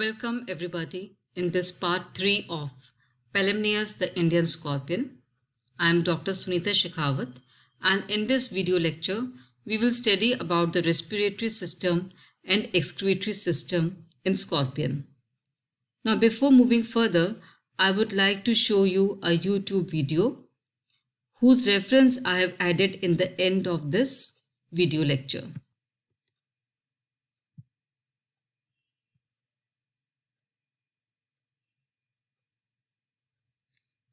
Welcome everybody in this part 3 of Pelemnias the Indian Scorpion. I am Dr. Sunita Shekhawat, and in this video lecture we will study about the respiratory system and excretory system in scorpion. Now before moving further, I would like to show you a YouTube video whose reference I have added in the end of this video lecture.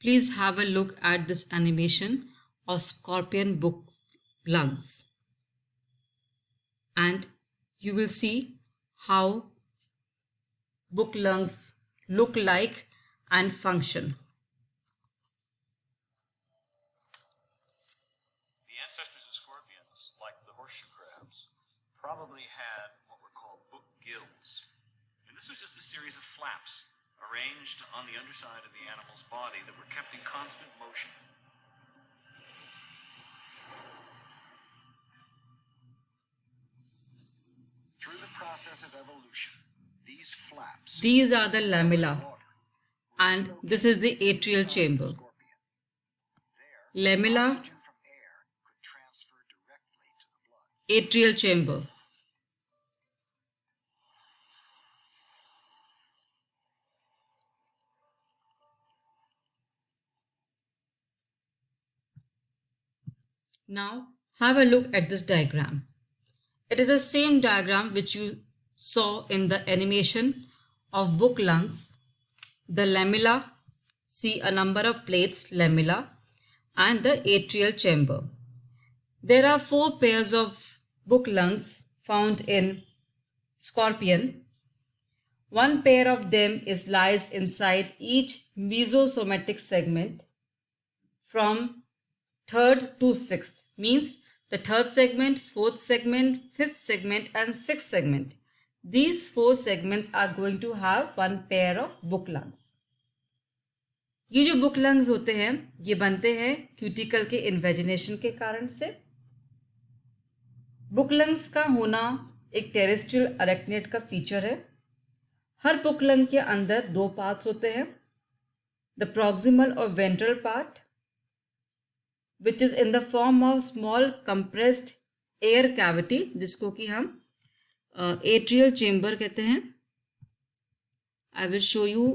Please have a look at this animation of scorpion book lungs, and you will see how book lungs look like and function. The ancestors of scorpions, like the horseshoe crabs, probably had what were called book gills. And this was just a series of flaps arranged on the underside of the animal's body that were kept in constant motion. Through the process of evolution, These are the lamella, and this is the atrial chamber. Lamella, atrial chamber. Now have a look at this diagram. It is the same diagram which you saw in the animation of book lungs. The lamella, see a number of plates, lamella, and the atrial chamber. There are 4 pairs of book lungs found in scorpion. 1 pair of them lies inside each mesosomatic segment from 3rd to 6th, means the 3rd segment, 4th segment, 5th segment and 6th segment. These 4 segments are going to have 1 pair of book lungs. ये जो book lungs होते हैं ये बनते हैं cuticle के invagination के कारण से. बुक लंग्स का होना एक टेरेस्ट्रियल अरेक्नेड का फीचर है. हर बुक लंग के अंदर 2 पार्ट्स होते हैं. द प्रॉक्सिमल और ventral part, which is in the form of small compressed air cavity, जिसको कि हम atrial chamber कहते हैं. I will show you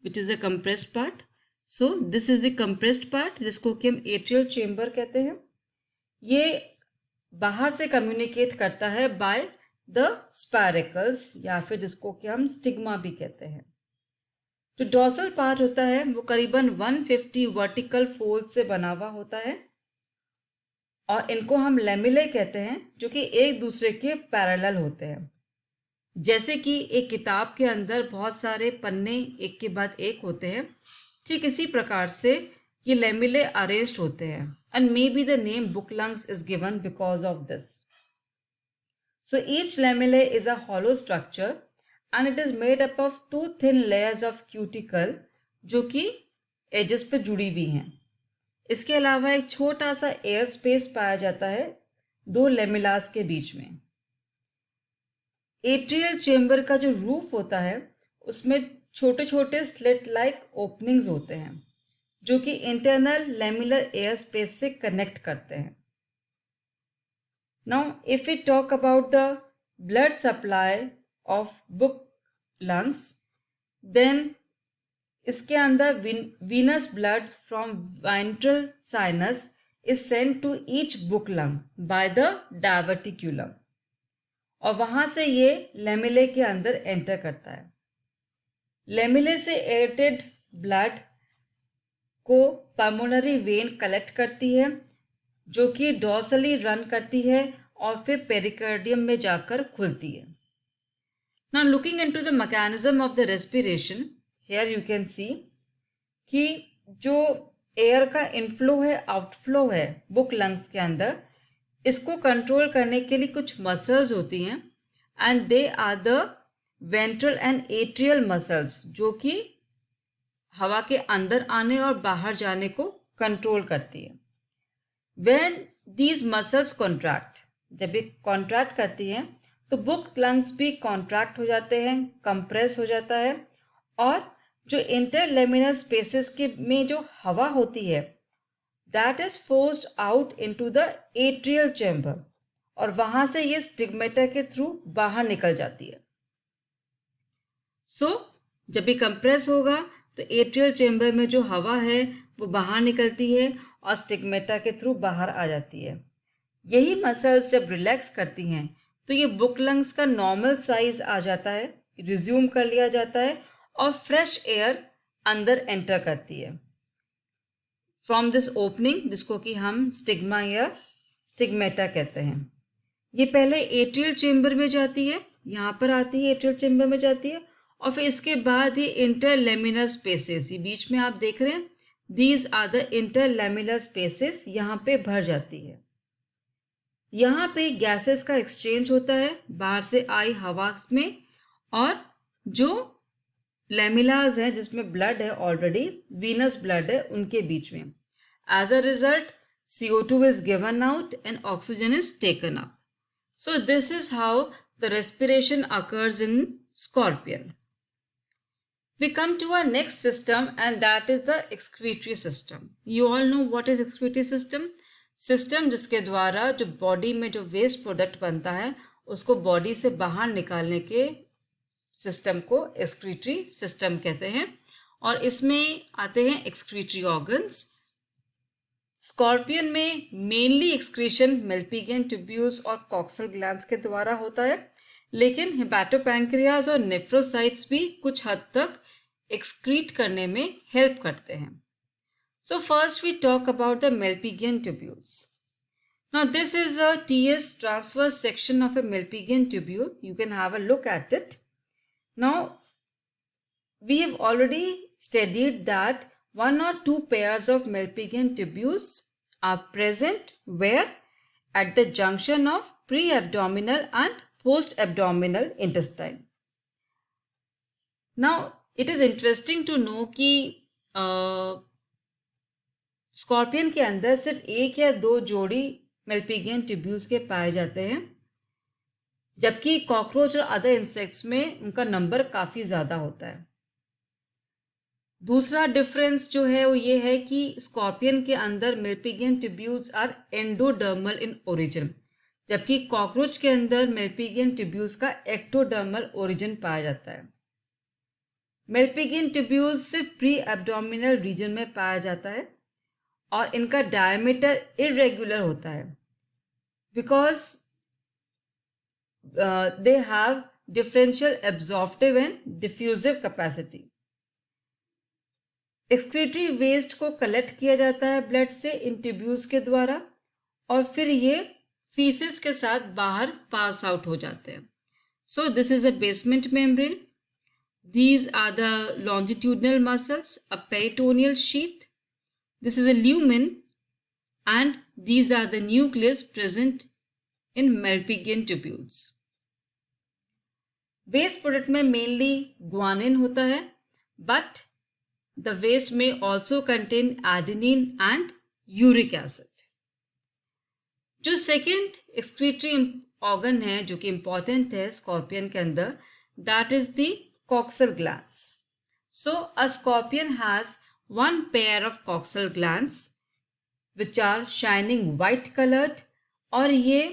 which is a compressed part. So this is the compressed part, जिसको कि हम atrial chamber कहते हैं. ये बाहर से कम्युनिकेट करता है by the spiracles, या फिर जिसको कि हम स्टिग्मा भी कहते हैं. जो डॉर्सल पार्ट होता है वो करीबन 150 वर्टिकल फोल्ड से बना हुआ होता है और इनको हम लेमिले कहते हैं, जो कि एक दूसरे के पैरेलल होते हैं. जैसे कि एक किताब के अंदर बहुत सारे पन्ने एक के बाद एक होते हैं, ठीक इसी प्रकार से ये लेमिले अरेंज्ड होते हैं. And may be the name book lungs is given because of this. So each lamellae is a hollow structure and it is made up of 2 thin layers of cuticle जो कि edges पे जुड़ी हुई हैं. इसके अलावा एक छोटा सा एयर स्पेस पाया जाता है 2 लेमिलास के बीच में. एट्रियल चेम्बर का जो रूफ होता है उसमें छोटे छोटे स्लिट लाइक ओपनिंग्स होते हैं जो कि इंटरनल लेमिलर एयर स्पेस से कनेक्ट करते हैं. Now if we talk about the blood supply of book lungs, then इसके अंदर venous blood from ventral sinus is sent to each book lung by the diverticulum, और वहाँ से ये lamellae के अंदर एंटर करता है. लेमिले से एयरेटेड ब्लड को पल्मोनरी वेन कलेक्ट करती है जो कि डॉर्सली रन करती है और फिर पेरिकार्डियम में जाकर खुलती है. Now looking into the mechanism of the respiration, here you can see कि जो एयर का इनफ्लो है आउटफ्लो है बुक लंग्स के अंदर, इसको कंट्रोल करने के लिए कुछ मसल्स होती हैं and they are the ventral and atrial muscles जो कि हवा के अंदर आने और बाहर जाने को कंट्रोल करती है. When these muscles contract, जब ये कॉन्ट्रैक्ट करती हैं तो बुक लंग्स भी कॉन्ट्रैक्ट हो जाते हैं, कंप्रेस हो जाता है, और जो इंटरलेमिनर स्पेसेस के में जो हवा होती है that is forced out into the atrial chamber, और वहां से ये स्टिग्मेटा के थ्रू बाहर निकल जाती है। सो जब भी कंप्रेस होगा तो एट्रियल चैम्बर में जो हवा है वो बाहर निकलती है और स्टिग्मेटा के थ्रू बाहर आ जाती है। यही मसल्स जब रिलैक्स करती हैं तो ये बुक लंग्स का नॉर्मल साइज आ जाता है, रिज्यूम कर लिया जाता है और फ्रेश एयर अंदर एंटर करती है फ्रॉम दिस ओपनिंग, जिसको कि हम स्टिग्मा या स्टिग्मेटा कहते हैं। ये पहले एट्रियल चेम्बर में जाती है, यहाँ पर आती है, एट्रियल चेम्बर में जाती है, और फिर इसके बाद ये इंटरलेमिनर स्पेसेस, ये बीच में आप देख रहे हैं, दीज आर द इंटरलेमिनर स्पेसेस, यहाँ पे भर जाती है। यहाँ पे गैसेस का एक्सचेंज होता है बाहर से आई हवा में, और जो लेमिलाज हैं जिसमें ब्लड है, ऑलरेडी वीनस ब्लड है, उनके बीच में। As a result CO2 is given out and oxygen is taken up. So this is how the respiration occurs in scorpion. We come to our next system, and that is the excretory system. You all know what is excretory system? System जिसके द्वारा जो body में जो waste product बनता है उसको body से बाहर निकालने के सिस्टम को एक्सक्रीटरी सिस्टम कहते हैं, और इसमें आते हैं एक्सक्रीटरी ऑर्गन्स। स्कॉर्पियन में मेनली एक्सक्रीशन मेल्पिगियन ट्यूब्यूल्स और कॉक्सल ग्लैंड्स के द्वारा होता है, लेकिन हेपाटोपैंक्रियाज और नेफ्रोसाइट्स भी कुछ हद तक एक्सक्रीट करने में हेल्प करते हैं। So first we talk about the Malpighian tubules. Now this is a TS transverse section of a Malpighian tubule. You can have a look at it. Now we have already studied that one or two pairs of Malpighian tubules are present where? At the junction of pre-abdominal and post-abdominal intestine. Now it is interesting to know कि scorpion के अंदर सिर्फ एक या दो जोड़ी मेल्पिगियन tubules के पाए जाते हैं, जबकि कॉकरोच और अदर इंसेक्ट्स में उनका नंबर काफ़ी ज़्यादा होता है। दूसरा डिफरेंस जो है वो ये है कि स्कॉर्पियन के अंदर Malpighian tubules are endodermal in origin, जबकि कॉकरोच के अंदर मेल्पिगियन ट्यूब्यूल्स का एक्टोडर्मल ओरिजिन पाया जाता है। मेल्पिगियन ट्यूब्यूल्स सिर्फ प्री एब्डोमिनल रीजन में पाया जाता है और इनका डायमीटर इरेगुलर होता है because they have differential absorptive and diffusive capacity. Excretory waste को कलेक्ट किया जाता है ब्लड से इन ट्यूब्यूल्स के द्वारा, और फिर ये फीसिस के साथ बाहर पास आउट हो जाते हैं। सो this is a basement membrane, these are the longitudinal muscles, a peritoneal sheath, this is a lumen, and these are the nucleus present in Malpighian tubules. Waste product में mainly guanine होता है, but the waste may also contain adenine and uric acid. जो second excretory organ है जो कि important है scorpion के अंदर, that is the coxal glands. So a scorpion has one pair of coxal glands which are shining white colored, और ये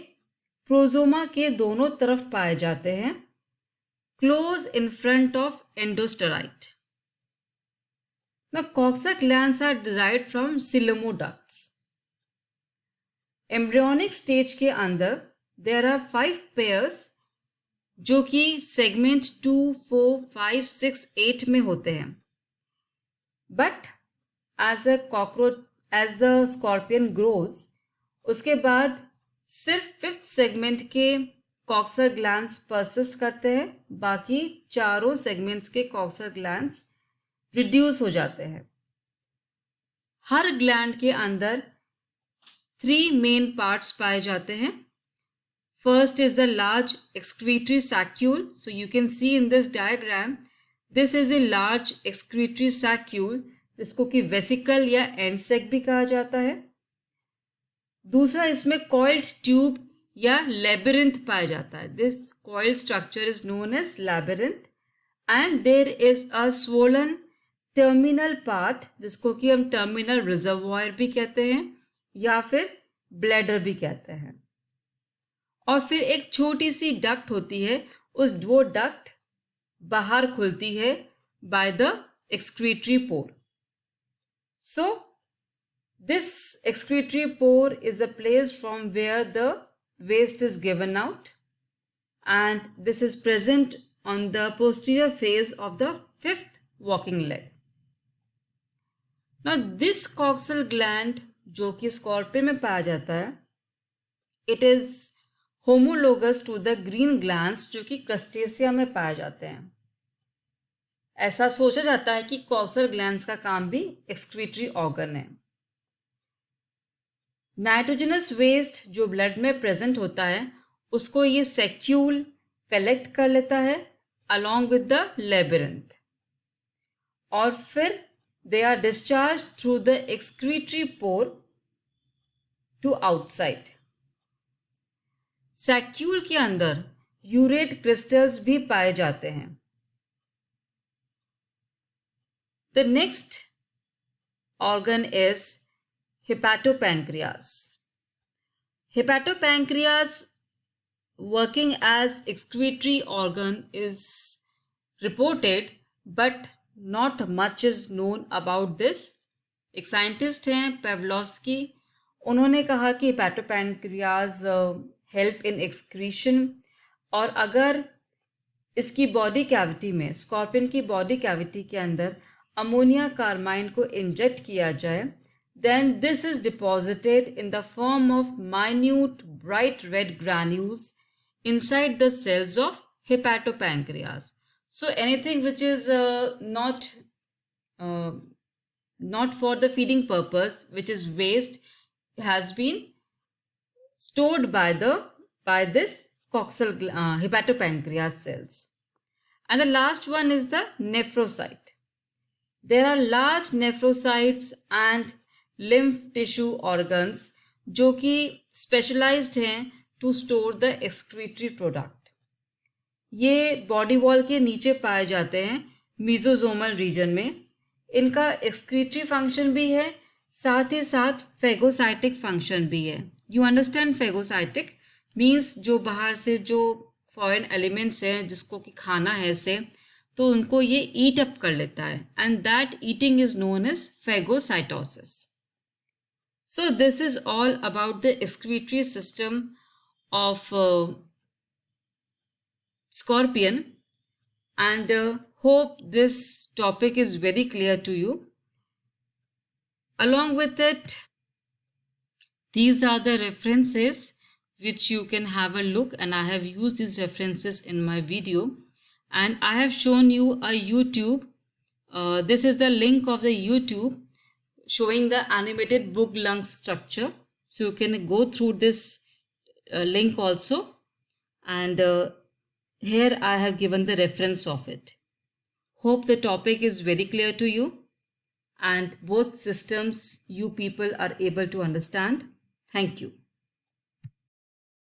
प्रोजोमा के दोनों तरफ पाए जाते हैं, close in front of endosteroid. Now coxal glands are derived from coelomoducts. Embryonic stage के अंदर there are 5 pairs जो कि सेगमेंट 2, 4, 5, 6, 8 में होते हैं, but as the scorpion grows उसके बाद सिर्फ 5th सेगमेंट के कॉक्सल ग्लैंड्स परसिस्ट करते हैं, बाकी चारों सेगमेंट्स के कॉक्सल ग्लैंड्स रिड्यूस हो जाते हैं। हर ग्लैंड के अंदर 3 मेन पार्ट्स पाए जाते हैं। First is a large excretory saccule. So you can see in this diagram, this is a large excretory saccule जिसको कि वेसिकल या एंड सेक भी कहा जाता है। दूसरा इसमें coiled tube या लेबिरिंथ पाया जाता है. This coiled structure is known as labyrinth and there is a swollen terminal part जिसको कि हम टर्मिनल रिजर्वॉयर भी कहते हैं या फिर ब्लैडर भी कहते हैं. और फिर एक छोटी सी डक्ट होती है, वो डक्ट बाहर खुलती है by the excretory pore. So this excretory pore is a place from where the waste is given out, and this is present on the posterior phase of the fifth walking leg. Now this coxal gland जो कि scorpion में पाया जाता है, it is homologous to the green glands जो कि crustacea में पाए जाते हैं. ऐसा सोचा जाता है कि कॉक्सल ग्लैंड्स का काम भी एक्सक्रीटरी ऑर्गन है. नाइट्रोजनस वेस्ट जो ब्लड में प्रेजेंट होता है उसको ये सैक्यूल कलेक्ट कर लेता है अलॉन्ग विद द लेबिरिंथ, और फिर they are discharge through the excretory pore to outside. Saccule के अंदर यूरेट क्रिस्टल्स भी पाए जाते हैं. The next organ is hepatopancreas. Hepatopancreas working as excretory organ is reported, but not much is known about this. एक scientist हैं पेवलोस्की, उन्होंने कहा कि हेपेटोपैंक्रियाज हेल्प इन एक्सक्रीशन, और अगर इसकी बॉडी कैविटी में, स्कॉर्पियन की बॉडी कैविटी के अंदर अमोनिया कार्बाइड को इंजेक्ट किया जाए, then this is deposited in the form of minute bright red granules inside the cells of hepatopancreas. So anything which is not for the feeding purpose, which is waste, has been stored by this coxal hepatopancreas cells. And the last one is the nephrocyte. There are large nephrocytes and lymph tissue organs जो कि specialized हैं to store the excretory product. ये body wall के नीचे पाए जाते हैं मीजोजोमल reason में. इनका एक्सक्रीटरी फंक्शन भी है, साथ ही साथ फेगोसाइटिक फंक्शन भी है. यू अंडरस्टैंड फेगोसाइटिक मीन्स जो बाहर से जो फॉरेन एलिमेंट्स हैं जिसको कि खाना है से, तो उनको ये ईट अप कर लेता है, and that eating is known as phagocytosis. So this is all about the excretory system of scorpion, and hope this topic is very clear to you. Along with it, these are the references which you can have a look, and I have used these references in my video, and I have shown you a YouTube. This is the link of the YouTube showing the animated book lung structure, so you can go through this link also, and here I have given the reference of it. Hope the topic is very clear to you and both systems you people are able to understand. Thank you.